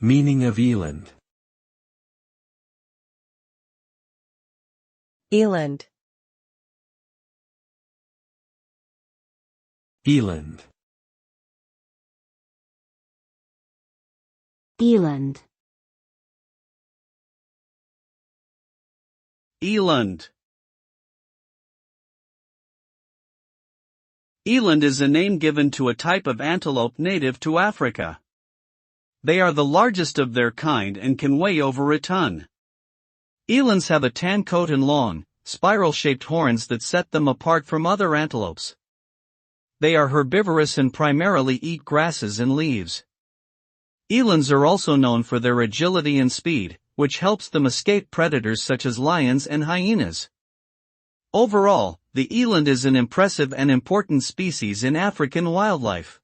Meaning of eland. Eland. Eland. Eland. Eland. Eland is a name given to a type of antelope native to Africa. They are the largest of their kind and can weigh over a ton. Elands have a tan coat and long, spiral-shaped horns that set them apart from other antelopes. They are herbivorous and primarily eat grasses and leaves. Elands are also known for their agility and speed, which helps them escape predators such as lions and hyenas. Overall, the eland is an impressive and important species in African wildlife.